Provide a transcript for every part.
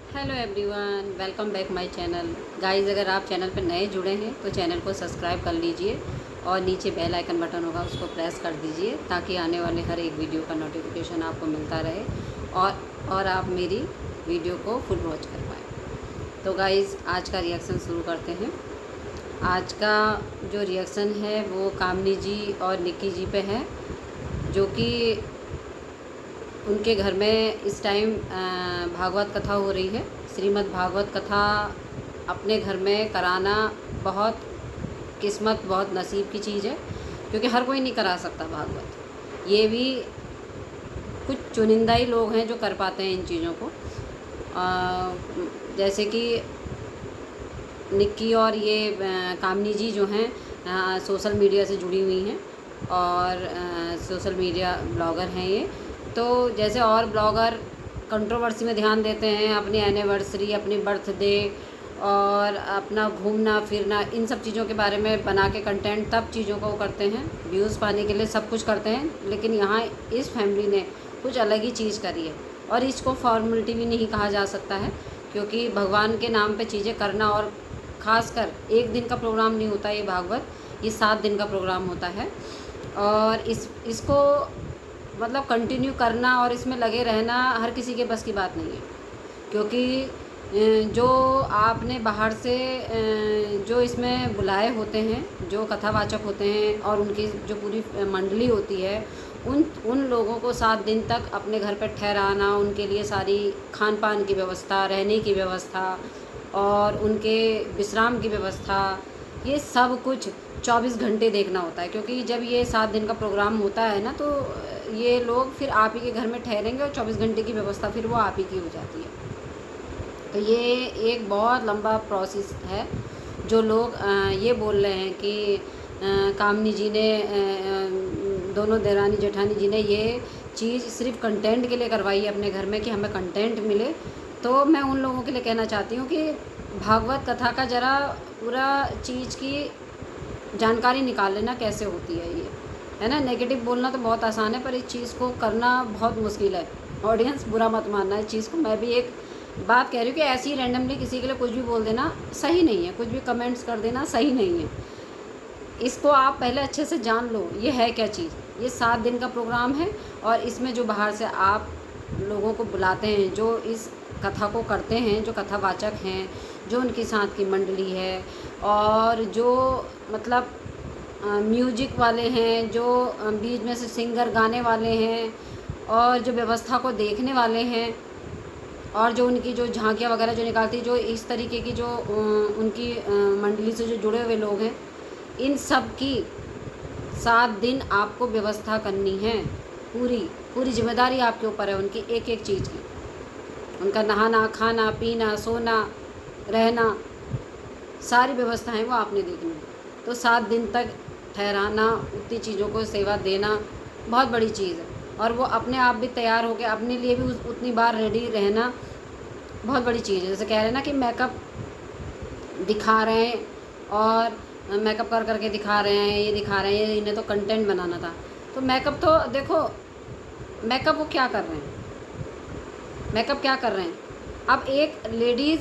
Hello everyone, welcome back my channel. Guys, अगर आप channel पर नए जुड़े हैं तो चैनल को सब्सक्राइब कर लीजिए और नीचे बेल आइकन बटन होगा उसको प्रेस कर दीजिए ताकि आने वाले हर एक वीडियो का नोटिफिकेशन आपको मिलता रहे और आप मेरी वीडियो को फुल वॉच कर पाएँ। तो गाइस, आज का रिएक्शन शुरू करते हैं। आज का जो रिएक्शन है वो कामनी जी और निक्की जी पे है, जो कि उनके घर में इस टाइम भागवत कथा हो रही है। श्रीमद् भागवत कथा अपने घर में कराना बहुत किस्मत, बहुत नसीब की चीज़ है, क्योंकि हर कोई नहीं करा सकता भागवत। ये भी कुछ चुनिंदा ही लोग हैं जो कर पाते हैं इन चीज़ों को। जैसे कि निक्की और ये कामनी जी जो हैं सोशल मीडिया से जुड़ी हुई हैं और सोशल मीडिया ब्लॉगर हैं ये। तो जैसे और ब्लॉगर कंट्रोवर्सी में ध्यान देते हैं, अपनी एनिवर्सरी, अपनी बर्थडे और अपना घूमना फिरना, इन सब चीज़ों के बारे में बना के कंटेंट, तब चीज़ों को करते हैं, व्यूज़ पाने के लिए सब कुछ करते हैं। लेकिन यहाँ इस फैमिली ने कुछ अलग ही चीज़ करी है और इसको फॉर्मेलिटी भी नहीं कहा जा सकता है, क्योंकि भगवान के नाम पे चीज़ें करना, और ख़ासकर एक दिन का प्रोग्राम नहीं होता ये भागवत, ये 7 दिन का प्रोग्राम होता है। और इसको मतलब कंटिन्यू करना और इसमें लगे रहना हर किसी के बस की बात नहीं है, क्योंकि जो आपने बाहर से जो इसमें बुलाए होते हैं, जो कथावाचक होते हैं और उनकी जो पूरी मंडली होती है, उन लोगों को 7 दिन तक अपने घर पर ठहराना, उनके लिए सारी खान पान की व्यवस्था, रहने की व्यवस्था और उनके विश्राम की व्यवस्था, ये सब कुछ 24 घंटे देखना होता है। क्योंकि जब ये 7 दिन का प्रोग्राम होता है ना, तो ये लोग फिर आप ही के घर में ठहरेंगे और 24 घंटे की व्यवस्था फिर वो आप ही की हो जाती है। तो ये एक बहुत लंबा प्रोसेस है। जो लोग ये बोल रहे हैं कि कामनी जी ने, दोनों देरानी जेठानी जी ने ये चीज़ सिर्फ कंटेंट के लिए करवाई है अपने घर में कि हमें कंटेंट मिले, तो मैं उन लोगों के लिए कहना चाहती हूँ कि भागवत कथा का ज़रा पूरा चीज़ की जानकारी निकाल लेना, कैसे होती है ये, है ना। नेगेटिव बोलना तो बहुत आसान है, पर इस चीज़ को करना बहुत मुश्किल है। ऑडियंस, बुरा मत मानना इस चीज़ को। मैं भी एक बात कह रही हूँ कि ऐसे ही रैंडमली किसी के लिए कुछ भी बोल देना सही नहीं है, कुछ भी कमेंट्स कर देना सही नहीं है। इसको आप पहले अच्छे से जान लो, ये है क्या चीज़। ये 7 दिन का प्रोग्राम है और इसमें जो बाहर से आप लोगों को बुलाते हैं, जो इस कथा को करते हैं, जो कथावाचक हैं, जो उनके साथ की मंडली है, और जो मतलब म्यूजिक वाले हैं, जो बीच में से सिंगर गाने वाले हैं, और जो व्यवस्था को देखने वाले हैं, और जो उनकी जो झांकियाँ वगैरह जो निकालती, जो इस तरीके की जो उनकी मंडली से जो जुड़े हुए लोग हैं, इन सब की 7 दिन आपको व्यवस्था करनी है। पूरी जिम्मेदारी आपके ऊपर है उनकी एक एक चीज़ की। उनका नहाना, खाना, पीना, सोना, रहना, सारी व्यवस्थाएं वो आपने देखनी है। तो 7 दिन तक ठहराना, उतनी चीज़ों को सेवा देना बहुत बड़ी चीज़ है, और वो अपने आप भी तैयार होकर अपने लिए भी उतनी बार रेडी रहना बहुत बड़ी चीज़ है। जैसे कह रहे हैं ना कि मेकअप दिखा रहे हैं और मेकअप कर करके दिखा रहे हैं, ये दिखा रहे हैं, इन्हें तो कंटेंट बनाना था। तो मेकअप तो देखो, मेकअप वो क्या कर रहे हैं, मेकअप क्या कर रहे हैं। अब एक लेडीज़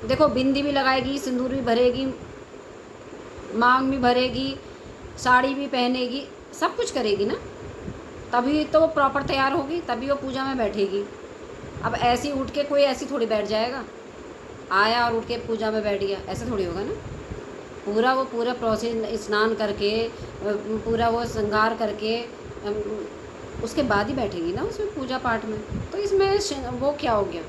देखो, बिंदी भी लगाएगी, सिंदूर भी भरेगी, मांग भी भरेगी, साड़ी भी पहनेगी, सब कुछ करेगी ना, तभी तो वो प्रॉपर तैयार होगी, तभी वो पूजा में बैठेगी। अब ऐसी उठ के कोई ऐसी थोड़ी बैठ जाएगा, आया और उठ के पूजा में बैठ गया, ऐसे थोड़ी होगा ना। पूरा प्रोसेस, स्नान करके, पूरा वो श्रृंगार करके उसके बाद ही बैठेगी ना उसमें पूजा पाठ में। तो इसमें वो क्या हो गया,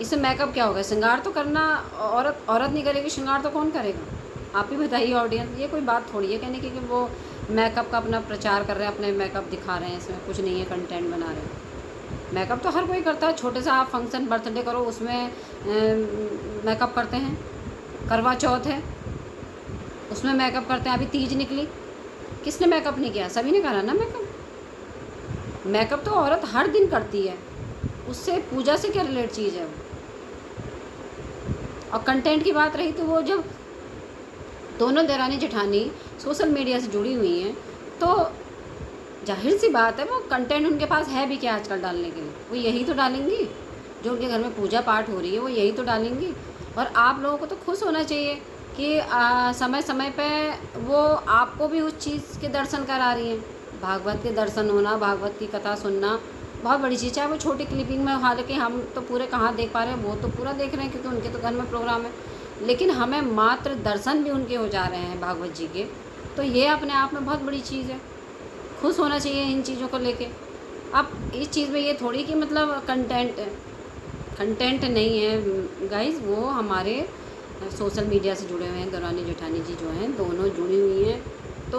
इसमें मेकअप क्या होगा। श्रृंगार तो करना औरत नहीं करेगी, श्रृंगार तो कौन करेगा, आप ही बताइए ऑडियंस। ये कोई बात थोड़ी है कहने की कि वो मेकअप का अपना प्रचार कर रहे हैं, अपने मेकअप दिखा रहे हैं, इसमें कुछ नहीं है, कंटेंट बना रहे हैं। मेकअप तो हर कोई करता है, छोटे सा आप फंक्शन, बर्थडे करो, उसमें मेकअप करते हैं। करवा चौथ है, उसमें मेकअप करते हैं। अभी तीज निकली, किसने मेकअप नहीं किया, सभी ने करा ना मेकअप। मेकअप तो औरत हर दिन करती है, उससे पूजा से क्या रिलेट चीज़ है वो। और कंटेंट की बात रही, तो वो जब दोनों देरानी जेठानी सोशल मीडिया से जुड़ी हुई हैं, तो जाहिर सी बात है वो कंटेंट उनके पास है भी क्या आजकल डालने के लिए, वो यही तो डालेंगी। जो उनके घर में पूजा पाठ हो रही है वो यही तो डालेंगी। और आप लोगों को तो खुश होना चाहिए कि समय समय पे वो आपको भी उस चीज़ के दर्शन करा रही हैं। भागवत के दर्शन होना, भागवत की कथा सुनना बहुत बड़ी चीज़ है। वो छोटी क्लिपिंग में, हालांकि हम तो पूरे कहाँ देख पा रहे हैं, वो तो पूरा देख रहे हैं क्योंकि उनके तो घर में प्रोग्राम है, लेकिन हमें मात्र दर्शन भी उनके हो जा रहे हैं भागवत जी के, तो ये अपने आप में बहुत बड़ी चीज़ है। खुश होना चाहिए इन चीज़ों को लेके। अब इस चीज़ में ये थोड़ी कि मतलब कंटेंट नहीं है गाइज़, वो हमारे सोशल मीडिया से जुड़े हुए हैं। देवरानी जेठानी जी जो हैं दोनों जुड़ी हुई हैं, तो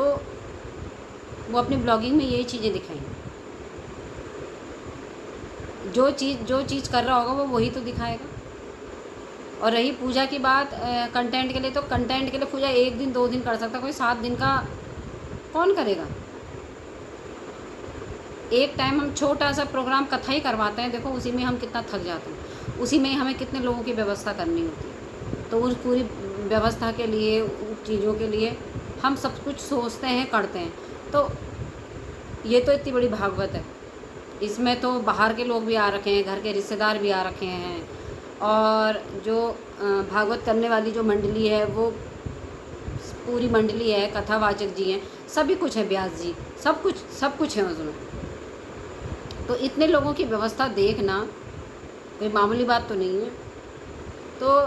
वो अपनी ब्लॉगिंग में यही चीज़ें दिखाएंगी। जो चीज़ कर रहा होगा वो वही तो दिखाएगा। और रही पूजा की बात, कंटेंट के लिए, तो कंटेंट के लिए पूजा 1 दिन 2 दिन कर सकता, कोई 7 दिन का कौन करेगा। एक टाइम हम छोटा सा प्रोग्राम कथा ही करवाते हैं, देखो उसी में हम कितना थक जाते हैं, उसी में ही हमें कितने लोगों की व्यवस्था करनी होती है। तो उस पूरी व्यवस्था के लिए, उन चीज़ों के लिए हम सब कुछ सोचते हैं, करते हैं। तो ये तो इतनी बड़ी भागवत है, इसमें तो बाहर के लोग भी आ रखे हैं, घर के रिश्तेदार भी आ रखे हैं, और जो भागवत करने वाली जो मंडली है वो पूरी मंडली है, कथावाचक जी हैं, सभी कुछ है, व्यास जी, सब कुछ है उसमें। तो इतने लोगों की व्यवस्था देखना कोई मामूली बात तो नहीं है। तो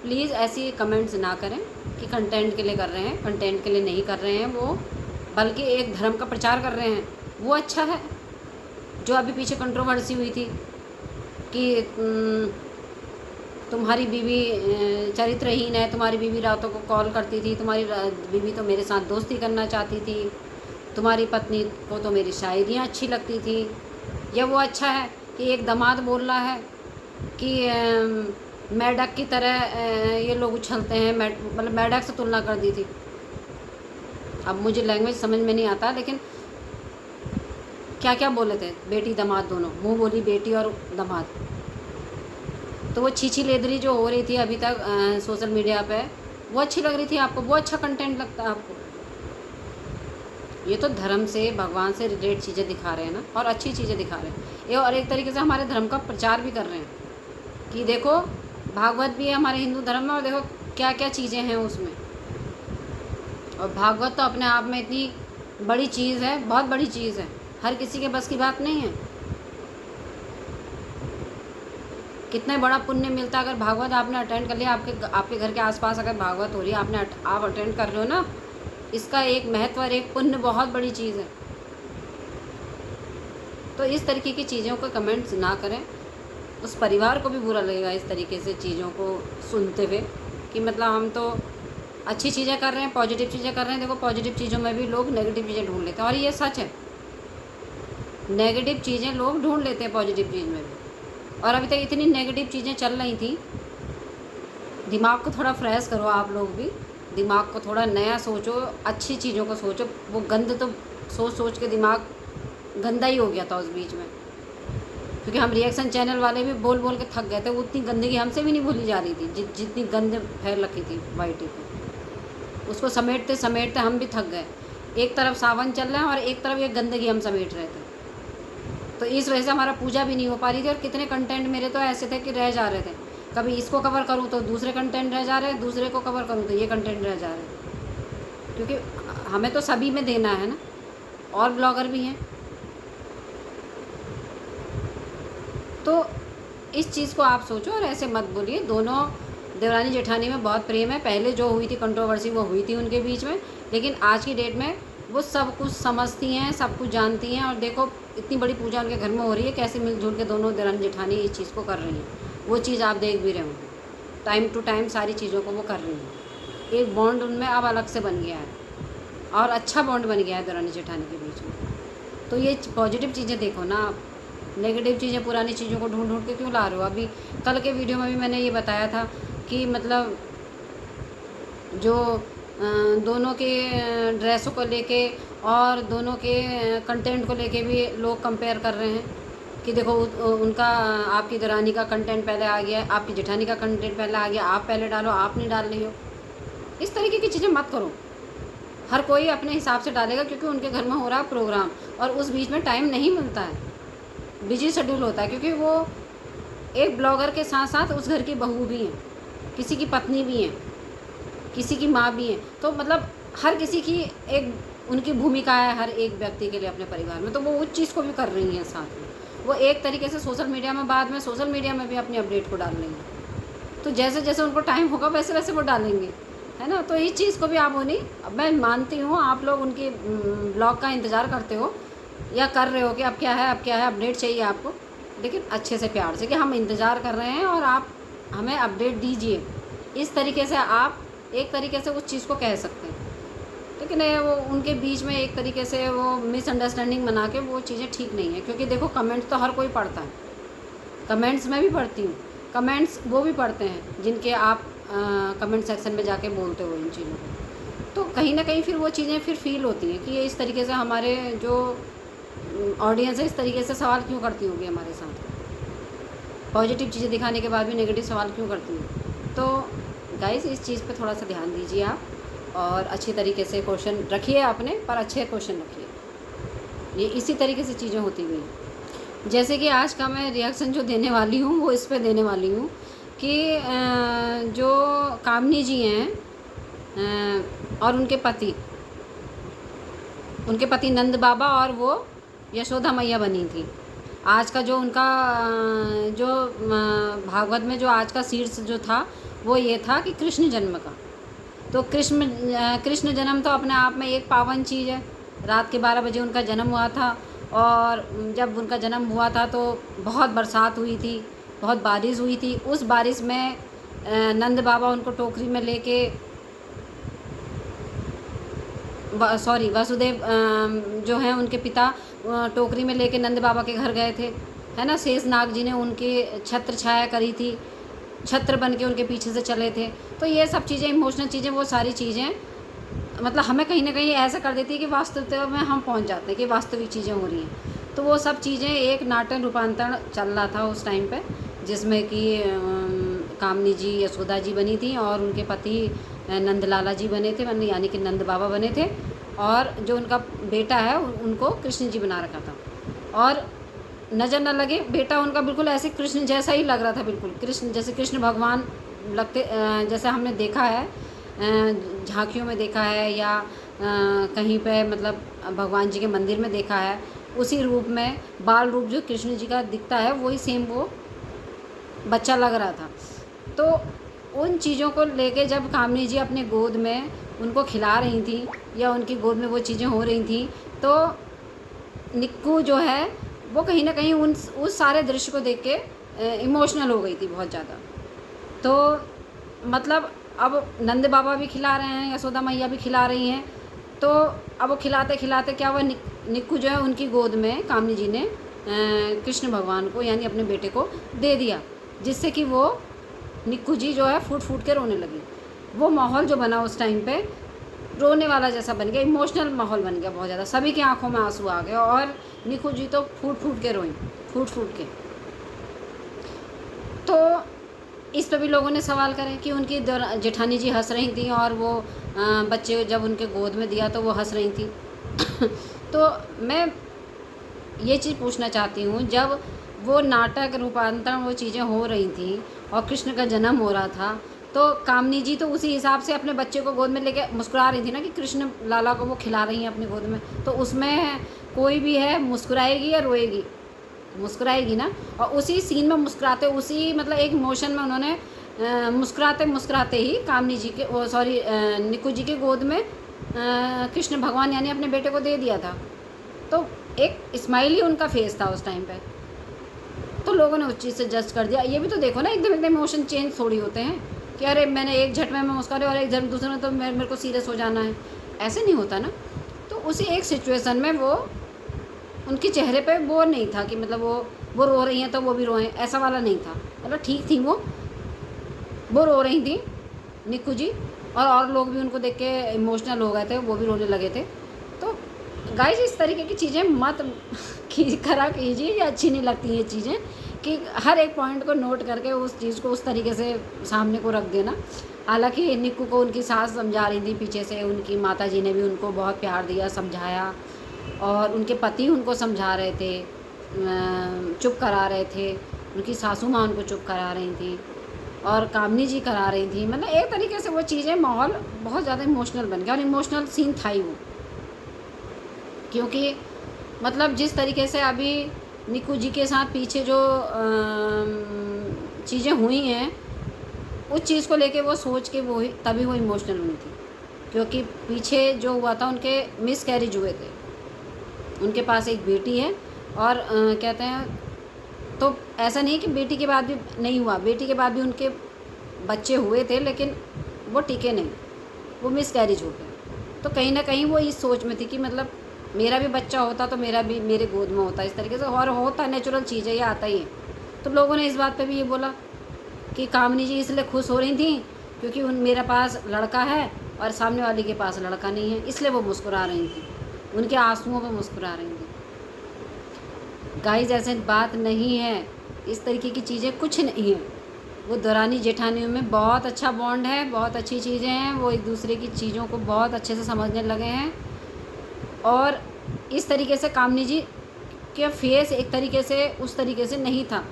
प्लीज़ ऐसी कमेंट्स ना करें कि कंटेंट के लिए कर रहे हैं, कंटेंट के लिए नहीं कर रहे हैं वो, बल्कि एक धर्म का प्रचार कर रहे हैं, वो अच्छा है। जो अभी पीछे कंट्रोवर्सी हुई थी कि तुम्हारी बीवी चरित्रहीन है, तुम्हारी बीवी रातों को कॉल करती थी, तुम्हारी बीवी तो मेरे साथ दोस्ती करना चाहती थी, तुम्हारी पत्नी को तो मेरी शायरियाँ अच्छी लगती थी, या वो अच्छा है कि एक दामाद बोल रहा है कि मेढक की तरह ये लोग उछलते हैं, मतलब मेढक से तुलना कर दी थी। अब मुझे लैंग्वेज समझ में नहीं आता, लेकिन क्या क्या बोले थे, बेटी दामाद दोनों, मुँह बोली बेटी और दामाद। तो वो छीछी लेदरी जो हो रही थी अभी तक सोशल मीडिया पे, वो अच्छी लग रही थी आपको, वो अच्छा कंटेंट लगता है आपको। ये तो धर्म से, भगवान से रिलेटेड चीज़ें दिखा रहे हैं ना, और अच्छी चीज़ें दिखा रहे हैं ये, और एक तरीके से हमारे धर्म का प्रचार भी कर रहे हैं कि देखो भागवत भी है हमारे हिंदू धर्म में, और देखो क्या क्या चीज़ें हैं उसमें। और भागवत तो अपने आप में इतनी बड़ी चीज़ है, बहुत बड़ी चीज़ है, हर किसी के बस की बात नहीं है। कितना बड़ा पुण्य मिलता है अगर भागवत आपने अटेंड कर लिया। आपके घर के आसपास अगर भागवत हो रही है, आप अटेंड कर रहे हो ना, इसका एक महत्व और एक पुण्य बहुत बड़ी चीज़ है। तो इस तरीके की चीज़ों को कमेंट्स ना करें, उस परिवार को भी बुरा लगेगा इस तरीके से चीज़ों को सुनते हुए कि मतलब हम तो अच्छी चीज़ें कर रहे हैं, पॉजिटिव चीज़ें कर रहे हैं। देखो पॉजिटिव चीज़ों में भी लोग नेगेटिव चीज़ें ढूंढ लेते हैं, और ये सच है, नेगेटिव चीज़ें लोग ढूंढ लेते हैं पॉजिटिव चीज़ में भी। और अभी तक इतनी नेगेटिव चीज़ें चल रही थी, दिमाग को थोड़ा फ्रेश करो आप लोग भी, दिमाग को थोड़ा नया सोचो, अच्छी चीज़ों को सोचो। वो गंद तो सोच के दिमाग गंदा ही हो गया था उस बीच में, क्योंकि हम रिएक्शन चैनल वाले भी बोल बोल के थक गए थे। उतनी गंदगी हमसे भी नहीं भूली जा रही थी, जितनी गंद फैल रखी थी वाईटी पे, उसको समेटते समेटते हम भी थक गए। एक तरफ सावन चल रहा है और एक तरफ ये गंदगी हम समेट रहे थे, तो इस वजह से हमारा पूजा भी नहीं हो पा रही थी। और कितने कंटेंट मेरे तो ऐसे थे कि रह जा रहे थे, कभी इसको कवर करूँ तो दूसरे कंटेंट रह जा रहे हैं, दूसरे को कवर करूँ तो ये कंटेंट रह जा रहे हैं, क्योंकि हमें तो सभी में देना है ना, और ब्लॉगर भी हैं। तो इस चीज़ को आप सोचो और ऐसे मत बोलिए। दोनों देवरानी जेठानी में बहुत प्रेम है, पहले जो हुई थी कंट्रोवर्सी वो हुई थी उनके बीच में, लेकिन आज की डेट में वो सब कुछ समझती हैं, सब कुछ जानती हैं। और देखो इतनी बड़ी पूजा उनके घर में हो रही है, कैसे मिलजुल के दोनों देवरानी जेठानी इस चीज़ को कर रही हैं, वो चीज़ आप देख भी रहे होंगे। टाइम टू टाइम सारी चीज़ों को वो कर रही हैं, एक बॉन्ड उनमें अब अलग से बन गया है, और अच्छा बॉन्ड बन गया है देवरानी जेठानी के बीच में। तो ये पॉजिटिव चीज़ें देखो ना आप, नेगेटिव चीज़ें, पुरानी चीज़ों को ढूंढ ढूंढ के क्यों ला रहे हो। अभी कल के वीडियो में भी मैंने ये बताया था कि मतलब जो दोनों के ड्रेसों को लेके और दोनों के कंटेंट को लेके भी लोग कंपेयर कर रहे हैं कि देखो उनका, आपकी देवरानी का कंटेंट पहले आ गया, आपकी जेठानी का कंटेंट पहले आ गया, आप पहले डालो, आप नहीं डाल रही हो। इस तरीके की चीज़ें मत करो। हर कोई अपने हिसाब से डालेगा, क्योंकि उनके घर में हो रहा है प्रोग्राम, और उस बीच में टाइम नहीं मिलता है, बिजी शेड्यूल होता है, क्योंकि वो एक ब्लॉगर के साथ साथ उस घर की बहू भी हैं, किसी की पत्नी भी हैं, किसी की माँ भी है। तो मतलब हर किसी की एक उनकी भूमिका है हर एक व्यक्ति के लिए अपने परिवार में, तो वो उस चीज़ को भी कर रही हैं साथ में। वो एक तरीके से सोशल मीडिया में, बाद में सोशल मीडिया में भी अपनी अपडेट को डाल रही हैं। तो जैसे जैसे उनको टाइम होगा वैसे वैसे वो डालेंगे, है ना। तो इस चीज़ को भी आप होनी, अब मैं मानती हूँ आप लोग उनके ब्लॉग का इंतज़ार करते हो या कर रहे हो कि अब क्या है, अब क्या है, अपडेट चाहिए आपको, लेकिन अच्छे से प्यार से कि हम इंतज़ार कर रहे हैं और आप हमें अपडेट दीजिए। इस तरीके से आप एक तरीके से उस चीज़ को कह सकते हैं। लेकिन वो उनके बीच में एक तरीके से वो मिसअंडरस्टैंडिंग बना के वो चीज़ें ठीक नहीं है, क्योंकि देखो कमेंट तो हर कोई पढ़ता है, कमेंट्स मैं भी पढ़ती हूँ, कमेंट्स वो भी पढ़ते हैं जिनके आप कमेंट सेक्शन में जाके बोलते हो इन चीज़ों को। तो कहीं ना कहीं फिर वो चीज़ें फिर फील होती हैं कि ये इस तरीके से हमारे जो ऑडियंस है इस तरीके से सवाल क्यों करती होगी हमारे साथ, पॉजिटिव चीज़ें दिखाने के बाद भी नेगेटिव सवाल क्यों करती होगी। तो गाइस इस चीज़ पे थोड़ा सा ध्यान दीजिए आप, और अच्छे तरीके से क्वेश्चन रखिए अपने, पर अच्छे क्वेश्चन रखिए। ये इसी तरीके से चीज़ें होती गई। जैसे कि आज का मैं रिएक्शन जो देने वाली हूँ वो इस पे देने वाली हूँ कि जो कामनी जी हैं और उनके पति नंद बाबा और वो यशोदा मैया बनी थी। आज का जो उनका जो भागवत में जो आज का शीर्ष जो था वो ये था कि कृष्ण जन्म का। तो कृष्ण जन्म तो अपने आप में एक पावन चीज़ है। रात के 12 बजे उनका जन्म हुआ था, और जब उनका जन्म हुआ था तो बहुत बरसात हुई थी, बहुत बारिश हुई थी। उस बारिश में नंद बाबा उनको टोकरी में लेके वासुदेव जो हैं उनके पिता टोकरी में लेके नंद बाबा के घर गए थे, है ना। शेषनाग जी ने उनके छत्र छाया करी थी, छत्र बन के उनके पीछे से चले थे। तो ये सब चीज़ें, इमोशनल चीज़ें, वो सारी चीज़ें मतलब हमें कहीं ना कहीं ऐसा कर देती है कि वास्तविकता में हम पहुंच जाते हैं कि वास्तविक चीज़ें हो रही हैं। तो वो सब चीज़ें एक नाटक रूपांतरण चल रहा था उस टाइम पे, जिसमें कि कामनी जी यशोदा जी बनी थी और उनके पति नंदलाला जी बने थे, यानी कि नंद बाबा बने थे, और जो उनका बेटा है उनको कृष्ण जी बना रखा था। और नज़र न लगे, बेटा उनका बिल्कुल ऐसे कृष्ण जैसा ही लग रहा था, बिल्कुल कृष्ण जैसे कृष्ण भगवान लगते, जैसे हमने देखा है झांकियों में देखा है या कहीं पे मतलब भगवान जी के मंदिर में देखा है, उसी रूप में बाल रूप जो कृष्ण जी का दिखता है वही सेम वो बच्चा लग रहा था। तो उन चीज़ों को लेके जब कामनी जी अपने गोद में उनको खिला रही थी या उनकी गोद में वो चीज़ें हो रही थी, तो निक्कू जो है वो कहीं ना कहीं उस सारे दृश्य को देख के इमोशनल हो गई थी बहुत ज़्यादा। तो मतलब अब नंद बाबा भी खिला रहे हैं, यशोदा मैया भी खिला रही हैं, तो अब वो खिलाते खिलाते क्या हुआ, निक्कू जो है उनकी गोद में कामनी जी ने कृष्ण भगवान को यानी अपने बेटे को दे दिया, जिससे कि वो निक्कू जी जो है फूट फूट के रोने लगी। वो माहौल जो बना उस टाइम पे रोने वाला जैसा बन गया, इमोशनल माहौल बन गया बहुत ज़्यादा, सभी की आंखों में आंसू आ गए और निक्कू जी तो फूट फूट के रोई, फूट फूट के। तो इस पर भी लोगों ने सवाल करे कि उनकी जेठानी जी हंस रही थी और वो बच्चे जब उनके गोद में दिया तो वो हंस रही थी। तो मैं ये चीज़ पूछना चाहती हूँ, जब वो नाटक रूपांतरण वो चीज़ें हो रही थी और कृष्ण का जन्म हो रहा था, तो कामनी जी तो उसी हिसाब से अपने बच्चे को गोद में लेके मुस्कुरा रही थी ना कि कृष्ण लाला को वो खिला रही हैं अपनी गोद में। तो उसमें कोई भी है मुस्कुराएगी या रोएगी? मुस्कुराएगी ना। और उसी सीन में मुस्कुराते, उसी मतलब एक इमोशन में उन्होंने मुस्कुराते मुस्कुराते ही कामनी जी के निक्कू जी के गोद में कृष्ण भगवान यानी अपने बेटे को दे दिया था। तो एक स्माइल ही उनका फेस था उस टाइम पे। तो लोगों ने उस चीज़ से जज कर दिया। ये भी तो देखो ना, एकदम इमोशन चेंज थोड़ी होते हैं कि अरे मैंने एक झट में मैं मुस्कुरा और एक झट दूसरे में तो मेरे को सीरियस हो जाना है, ऐसे नहीं होता ना। तो उसी एक सिचुएशन में वो उनके चेहरे पे वो नहीं था कि मतलब वो रो रही हैं तो वो भी रोएं, ऐसा वाला नहीं था। मतलब ठीक थी वो रो रही थी निक्कू जी, और लोग भी उनको देख के इमोशनल हो गए थे, वो भी रोने लगे थे। तो गाइस इस तरीके की चीज़ें मत करा कीजिए, ये अच्छी नहीं लगती ये चीज़ें कि हर एक पॉइंट को नोट करके उस चीज़ को उस तरीके से सामने को रख देना। हालांकि निक्कू को उनकी सास समझा रही थी पीछे से, उनकी माता जी ने भी उनको बहुत प्यार दिया, समझाया, और उनके पति उनको समझा रहे थे, चुप करा रहे थे। उनकी सासू माँ उनको चुप करा रही थी और कामनी जी करा रही थी। मतलब एक तरीके से वो चीज़ें, माहौल बहुत ज़्यादा इमोशनल बन गया और इमोशनल सीन था ही वो, क्योंकि मतलब जिस तरीके से अभी निक्कू जी के साथ पीछे जो चीज़ें हुई हैं, उस चीज़ को लेके वो सोच के वो तभी वो इमोशनल हुई थी, क्योंकि पीछे जो हुआ था उनके मिस कैरेज हुए थे, उनके पास एक बेटी है और कहते हैं तो ऐसा नहीं कि बेटी के बाद भी नहीं हुआ, बेटी के बाद भी उनके बच्चे हुए थे, लेकिन वो टिके नहीं, वो मिस कैरेज हो गए। तो कहीं ना कहीं वो इस सोच में थी कि मतलब मेरा भी बच्चा होता तो मेरा भी मेरे गोद में होता, इस तरीके से, और होता नेचुरल चीज़ है, ये आता ही है। तो लोगों ने इस बात पे भी ये बोला कि कामनी जी इसलिए खुश हो रही थी क्योंकि मेरे पास लड़का है और सामने वाली के पास लड़का नहीं है, इसलिए वो मुस्कुरा रही थी, उनके आंसुओं पर मुस्कुरा रही थी। गाइस ऐसे बात नहीं है, इस तरीके की चीज़ें कुछ नहीं है। वो दौरानी जेठानियों में बहुत अच्छा बॉन्ड है, बहुत अच्छी चीज़ें हैं, वो एक दूसरे की चीज़ों को बहुत अच्छे से समझने लगे हैं। और इस तरीके से कामनी जी के फेस एक तरीके से उस तरीके से नहीं था,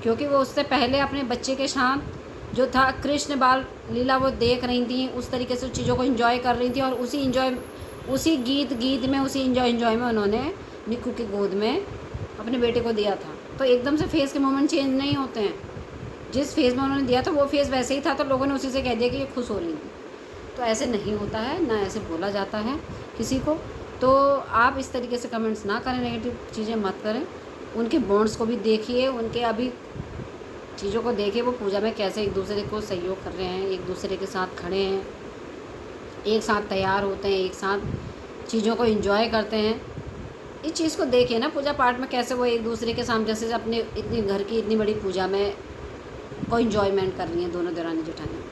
क्योंकि वो उससे पहले अपने बच्चे के साथ जो था कृष्ण बाल लीला वो देख रही थी, उस तरीके से चीज़ों को एंजॉय कर रही थी, और उसी गीत में, उसी एंजॉय में उन्होंने निक्कू की गोद में अपने बेटे को दिया था। तो एकदम से फेस के मोमेंट चेंज नहीं होते हैं, जिस फेज़ में उन्होंने दिया था वो फेज़ वैसे ही था, तो लोगों ने उसी से कह दिया कि ये खुश हो रही थी। तो ऐसे नहीं होता है, ना ऐसे बोला जाता है किसी को। तो आप इस तरीके से कमेंट्स ना करें, नेगेटिव चीज़ें मत करें। उनके बॉन्ड्स को भी देखिए, उनके अभी चीज़ों को देखिए, वो पूजा में कैसे एक दूसरे को सहयोग कर रहे हैं, एक दूसरे के साथ खड़े हैं, एक साथ तैयार होते हैं, एक साथ चीज़ों को एंजॉय करते हैं। इस चीज़ को देखिए ना, पूजा पाठ में कैसे वो एक दूसरे के सामने, जैसे अपने इतनी घर की इतनी बड़ी पूजा में को इन्जॉयमेंट कर रही हैं दोनों दरानी जेठानी।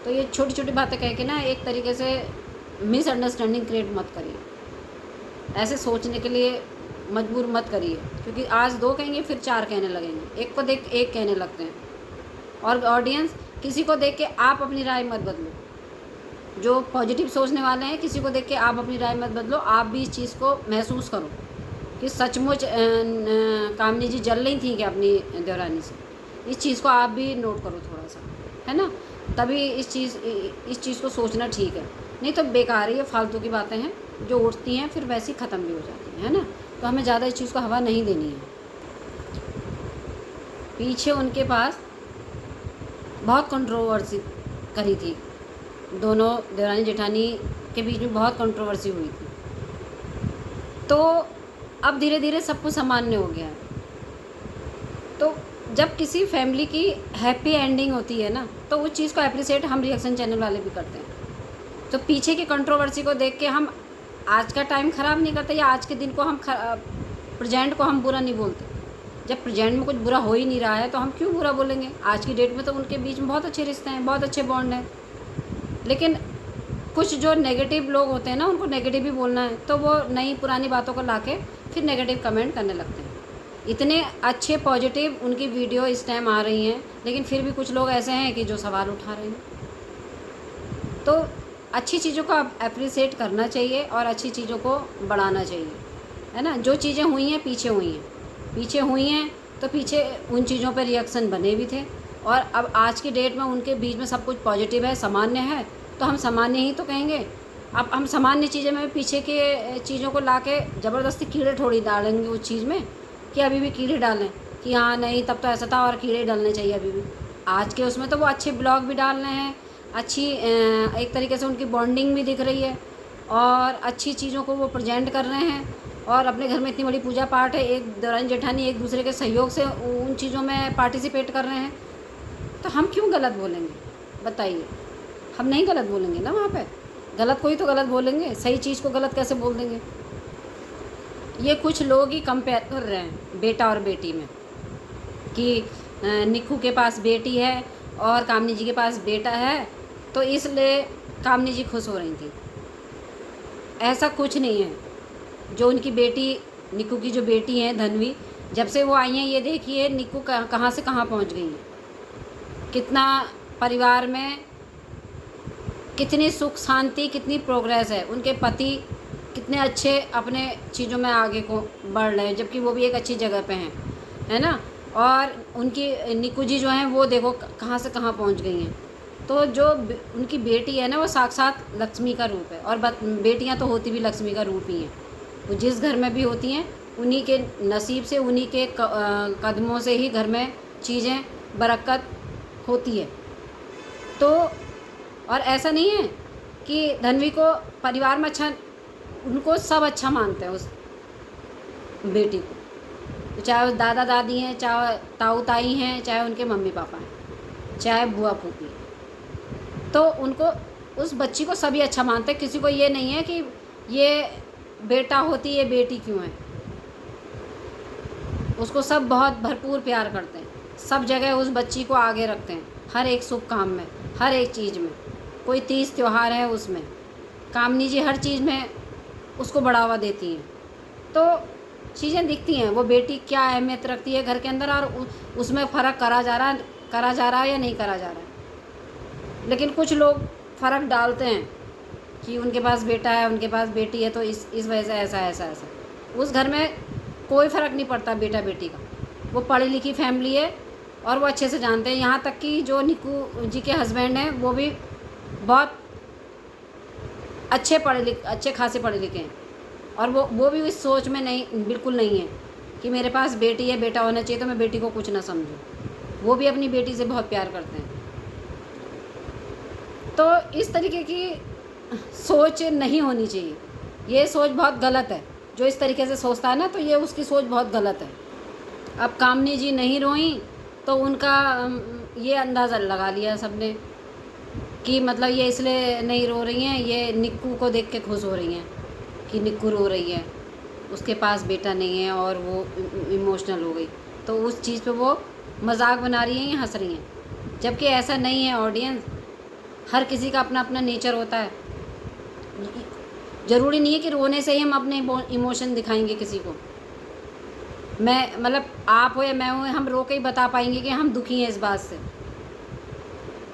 तो ये छोटी छोटी बातें कह के ना एक तरीके से मिसअंडरस्टैंडिंग क्रिएट मत करिए, ऐसे सोचने के लिए मजबूर मत करिए, क्योंकि आज 2 कहेंगे फिर 4 कहने लगेंगे, एक को देख 1 कहने लगते हैं। और ऑडियंस, किसी को देख के आप अपनी राय मत बदलो। जो पॉजिटिव सोचने वाले हैं, किसी को देख के आप अपनी राय मत बदलो। आप भी इस चीज़ को महसूस करो कि सचमुच कामनी जी जल रही थी क्या अपनी देवरानी से। इस चीज़ को आप भी नोट करो थोड़ा सा, है ना, तभी इस चीज़ को सोचना ठीक है। नहीं तो बेकार ही, फालतू की बातें हैं जो उठती हैं फिर वैसी ख़त्म भी हो जाती हैं, है ना। तो हमें ज़्यादा इस चीज़ को हवा नहीं देनी है। पीछे उनके पास बहुत कंट्रोवर्सी करी थी, दोनों देवरानी जेठानी के बीच में बहुत कंट्रोवर्सी हुई थी। तो अब धीरे धीरे सब कुछ सामान्य हो गया है। तो जब किसी फैमिली की हैप्पी एंडिंग होती है ना, तो उस चीज़ को अप्रिशिएट हम रिएक्शन चैनल वाले भी करते हैं। तो पीछे की कंट्रोवर्सी को देख के हम आज का टाइम ख़राब नहीं करते, या आज के दिन को हम प्रेजेंट को हम बुरा नहीं बोलते। जब प्रेजेंट में कुछ बुरा हो ही नहीं रहा है तो हम क्यों बुरा बोलेंगे। आज की डेट में तो उनके बीच में बहुत अच्छे रिश्ते हैं, बहुत अच्छे बॉन्ड हैं। लेकिन कुछ जो नेगेटिव लोग होते हैं ना, उनको नेगेटिव ही बोलना है, तो वो नई पुरानी बातों को लाके फिर नेगेटिव कमेंट करने लगते हैं। इतने अच्छे पॉजिटिव उनकी वीडियो इस टाइम आ रही हैं, लेकिन फिर भी कुछ लोग ऐसे हैं कि जो सवाल उठा रहे हैं। तो अच्छी चीज़ों को अप्रिशिएट करना चाहिए और अच्छी चीज़ों को बढ़ाना चाहिए, है ना। जो चीज़ें हुई हैं पीछे हुई हैं, तो पीछे उन चीज़ों पर रिएक्शन बने भी थे। और अब आज की डेट में उनके बीच में सब कुछ पॉजिटिव है, सामान्य है, तो हम सामान्य ही तो कहेंगे। अब हम सामान्य चीज़ें में पीछे के चीज़ों को ला के ज़बरदस्ती कीड़े थोड़ी डालेंगे उस चीज़ में, कि अभी भी कीड़े डालें कि हाँ नहीं तब तो ऐसा था और कीड़े डालने चाहिए अभी भी। आज के उसमें तो वो अच्छे ब्लॉग भी डाल रहे हैं, अच्छी एक तरीके से उनकी बॉन्डिंग भी दिख रही है, और अच्छी चीज़ों को वो प्रेजेंट कर रहे हैं। और अपने घर में इतनी बड़ी पूजा पाठ है, एक देवरानी जेठानी एक दूसरे के सहयोग से उन चीज़ों में पार्टिसिपेट कर रहे हैं, तो हम क्यों गलत बोलेंगे बताइए। हम नहीं गलत बोलेंगे ना, वहाँ पे गलत कोई तो गलत बोलेंगे, सही चीज़ को गलत कैसे बोल देंगे। ये कुछ लोग ही कंपेयर कर रहे हैं बेटा और बेटी में, कि निक्कू के पास बेटी है और कामनी जी के पास बेटा है, तो इसलिए कामनी जी खुश हो रही थी। ऐसा कुछ नहीं है। जो उनकी बेटी, निक्कू की जो बेटी है धनवी, जब से वो आई हैं, ये देखिए निक्कू कहाँ से कहाँ पहुँच गई है, कितना परिवार में कितनी सुख शांति, कितनी प्रोग्रेस है। उनके पति कितने अच्छे अपने चीज़ों में आगे को बढ़ रहे हैं, जबकि वो भी एक अच्छी जगह पे हैं, है ना। और उनकी निक्कू जी जो हैं वो देखो कहाँ से कहाँ पहुँच गई हैं। तो जो उनकी बेटी है ना वो साक्षात लक्ष्मी का रूप है, और बेटियाँ तो होती भी लक्ष्मी का रूप ही हैं। वो जिस घर में भी होती हैं उन्हीं के नसीब से, उन्हीं के कदमों से ही घर में चीज़ें बरकत होती है। तो और ऐसा नहीं है कि धन्वी को परिवार में अच्छा, उनको सब अच्छा मानते हैं उस बेटी को, चाहे वो दादा दादी हैं, चाहे ताऊ ताई हैं, चाहे उनके मम्मी पापा हैं, चाहे बुआ फूफी हैं। तो उनको, उस बच्ची को सभी अच्छा मानते हैं। किसी को ये नहीं है कि ये बेटा होती ये बेटी क्यों है। उसको सब बहुत भरपूर प्यार करते हैं, सब जगह उस बच्ची को आगे रखते हैं, हर एक शुभ काम में, हर एक चीज़ में। कोई तीज त्यौहार है उसमें कामनी जी हर चीज़ में उसको बढ़ावा देती हैं। तो चीज़ें दिखती हैं वो बेटी क्या अहमियत रखती है घर के अंदर, और उसमें फ़र्क करा जा रहा है या नहीं करा जा रहा है। लेकिन कुछ लोग फ़र्क डालते हैं कि उनके पास बेटा है, उनके पास बेटी है, तो इस वजह से ऐसा ऐसा ऐसा। उस घर में कोई फ़र्क नहीं पड़ता बेटा बेटी का। वो पढ़ी लिखी फैमिली है और वो अच्छे से जानते हैं। यहाँ तक कि जो निक्कू जी के हस्बैंड हैं वो भी बहुत अच्छे खासे पढ़े लिखे हैं, और वो भी इस सोच में नहीं, बिल्कुल नहीं है कि मेरे पास बेटी है, बेटा होना चाहिए तो मैं बेटी को कुछ ना समझूं। वो भी अपनी बेटी से बहुत प्यार करते हैं। तो इस तरीके की सोच नहीं होनी चाहिए। ये सोच बहुत गलत है। जो इस तरीके से सोचता है ना, तो ये उसकी सोच बहुत गलत है। अब कामनी जी नहीं रोई तो उनका ये अंदाज़ा लगा लिया सबने कि मतलब ये इसलिए नहीं रो रही हैं, ये निक्कू को देख के खुश हो रही हैं कि निक्कू रो रही है, उसके पास बेटा नहीं है और वो इमोशनल हो गई। तो उस चीज़ पे वो मजाक बना रही हैं या हंस रही हैं, जबकि ऐसा नहीं है। ऑडियंस, हर किसी का अपना अपना नेचर होता है। ज़रूरी नहीं है कि रोने से ही हम अपने इमोशन दिखाएंगे किसी को। मैं मतलब आप हो या मैं हो, हम रो के ही बता पाएंगे कि हम दुखी हैं इस बात से।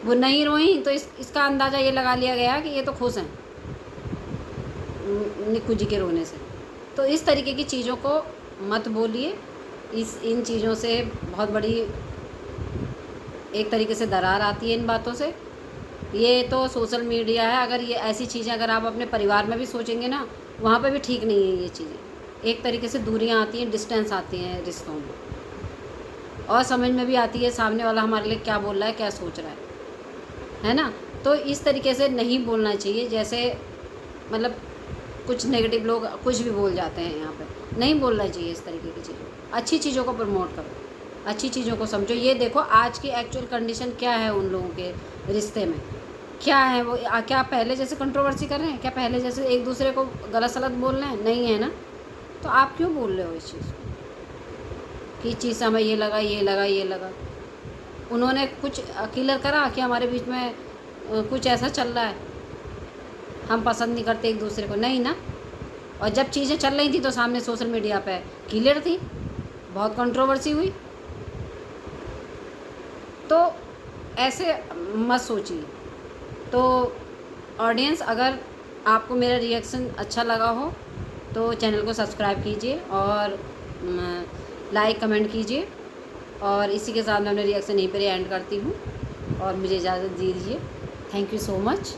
वो नहीं रोई तो इसका अंदाज़ा ये लगा लिया गया कि ये तो खुश हैं निक्कू जी के रोने से। तो इस तरीके की चीज़ों को मत बोलिए। इन चीज़ों से बहुत बड़ी एक तरीके से दरार आती है इन बातों से। ये तो सोशल मीडिया है। अगर ये ऐसी चीज़ें अगर आप अपने परिवार में भी सोचेंगे ना, वहाँ पे भी ठीक नहीं है ये चीज़ें। एक तरीके से दूरियाँ आती हैं, डिस्टेंस आती हैं रिश्तों में, और समझ में भी आती है सामने वाला हमारे लिए क्या बोल रहा है, क्या सोच रहा है ना। तो इस तरीके से नहीं बोलना चाहिए। जैसे मतलब कुछ नेगेटिव लोग कुछ भी बोल जाते हैं, यहाँ पे नहीं बोलना चाहिए इस तरीके की चीज़ों। अच्छी चीज़ों को प्रमोट करो, अच्छी चीज़ों को समझो। ये देखो आज की एक्चुअल कंडीशन क्या है उन लोगों के रिश्ते में, क्या है वो। क्या पहले जैसे कंट्रोवर्सी कर रहे हैं? क्या पहले जैसे एक दूसरे को गलत सलत बोल रहे हैं? नहीं है ना। तो आप क्यों बोल रहे हो इस चीज़ को कि चीज़ से हमें ये लगा, ये लगा, ये लगा। उन्होंने कुछ क्लियर करा कि हमारे बीच में कुछ ऐसा चल रहा है, हम पसंद नहीं करते एक दूसरे को? नहीं ना। और जब चीज़ें चल रही थी तो सामने सोशल मीडिया पे क्लियर थी, बहुत कंट्रोवर्सी हुई। तो ऐसे मत सोचिए। तो ऑडियंस, अगर आपको मेरा रिएक्शन अच्छा लगा हो तो चैनल को सब्सक्राइब कीजिए और लाइक कमेंट कीजिए। और इसी के साथ मैं अपने रिएक्शन यहीं पर एंड करती हूँ और मुझे इजाज़त दीजिए। Thank you so much.